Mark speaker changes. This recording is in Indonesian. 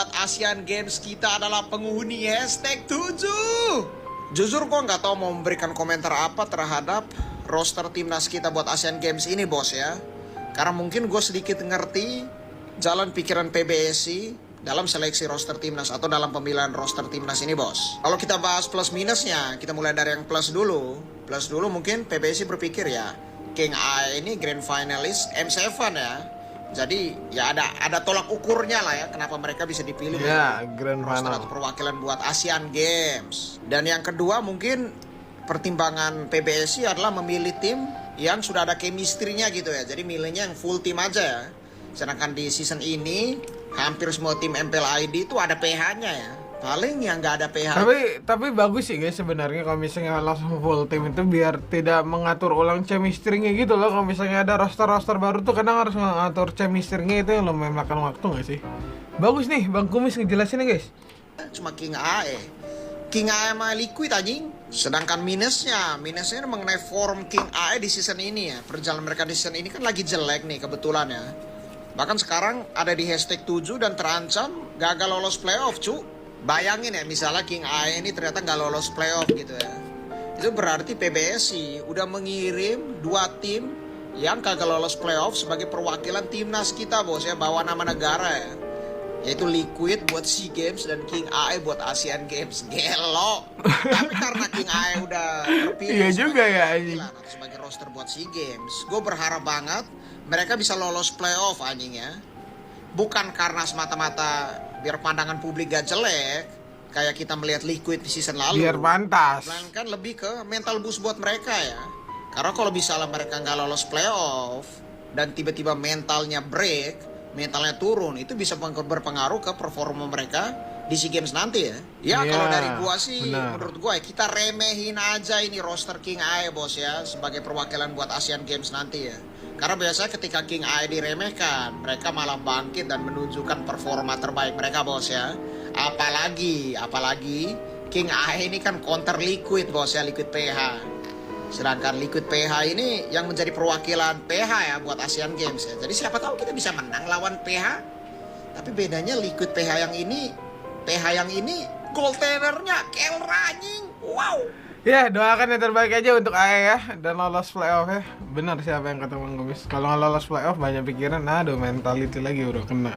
Speaker 1: buat Asian Games kita adalah penghuni hashtag 7. Jujur gue nggak tahu mau memberikan komentar apa terhadap roster timnas kita buat Asian Games ini bos ya. Karena mungkin gue sedikit ngerti jalan pikiran PBSI dalam seleksi roster timnas atau dalam pemilihan roster timnas ini bos. Kalau kita bahas plus minusnya, kita mulai dari yang plus dulu. Plus dulu mungkin PBSI berpikir ya, King A ini grand finalist M7 ya. Jadi ya ada tolak ukurnya lah ya kenapa mereka bisa dipilih
Speaker 2: ya, grand
Speaker 1: roster
Speaker 2: final
Speaker 1: atau perwakilan buat Asian Games. Dan yang kedua mungkin pertimbangan PBSI adalah memilih tim yang sudah ada chemistry-nya gitu ya. Jadi milihnya yang full tim aja ya. Sedangkan di season ini hampir semua tim MPL ID itu ada PH-nya ya. Paling yang nggak ada PH.
Speaker 2: Tapi bagus sih guys sebenarnya kalau misalnya langsung full tim itu biar tidak mengatur ulang chemistry-nya gitu loh. Kalau misalnya ada roster-roster baru tuh kadang harus mengatur chemistry-nya, itu yang lumayan makan waktu nggak sih? Bagus nih Bang Kumis ngejelasinnya guys.
Speaker 1: Cuma King AE. King AE sama Liquid anjing. Sedangkan minusnya mengenai form King AE di season ini ya. Perjalanan mereka di season ini kan lagi jelek nih kebetulan ya. Bahkan sekarang ada di hashtag 7 dan terancam gagal lolos playoff cu. Bayangin ya misalnya King AE ini ternyata nggak lolos playoff gitu ya. Itu berarti PBSI udah mengirim 2 tim yang kagak lolos playoff sebagai perwakilan timnas kita bos ya. Bawa nama negara ya. Yaitu Liquid buat SEA Games dan King AE buat Asian Games. Gelo. Tapi karena King AE udah terpilih
Speaker 2: Iya juga ya
Speaker 1: sebagai roster buat SEA Games, gue berharap banget mereka bisa lolos playoff anjing ya. Bukan karena semata-mata biar pandangan publik gak jelek kayak kita melihat Liquid di season lalu,
Speaker 2: biar pantas,
Speaker 1: melainkan lebih ke mental boost buat mereka ya. Karena kalau misalnya mereka nggak lolos playoff dan tiba-tiba mentalnya break, mentalnya turun, itu bisa berpengaruh ke performa mereka di SEA Games nanti ya. Ya kalau dari gua sih menurut gua ya, kita remehin aja ini roster King AE bos ya sebagai perwakilan buat Asian Games nanti ya. Karena biasanya ketika King AE diremehkan, mereka malah bangkit dan menunjukkan performa terbaik mereka bos ya. Apalagi King AE ini kan counter Liquid bos ya, Liquid PH. Sedangkan Liquid PH ini yang menjadi perwakilan PH ya buat Asian Games ya. Jadi siapa tahu kita bisa menang lawan PH. Tapi bedanya Liquid PH yang ini goaltendernya Kel Ranying. Wow.
Speaker 2: Ya doakan yang terbaik aja untuk AE ya dan lolos playoff ya. Benar siapa yang kata Bang Kumis. Kalau nggak lolos playoff banyak pikiran, aduh mentality lagi udah kena.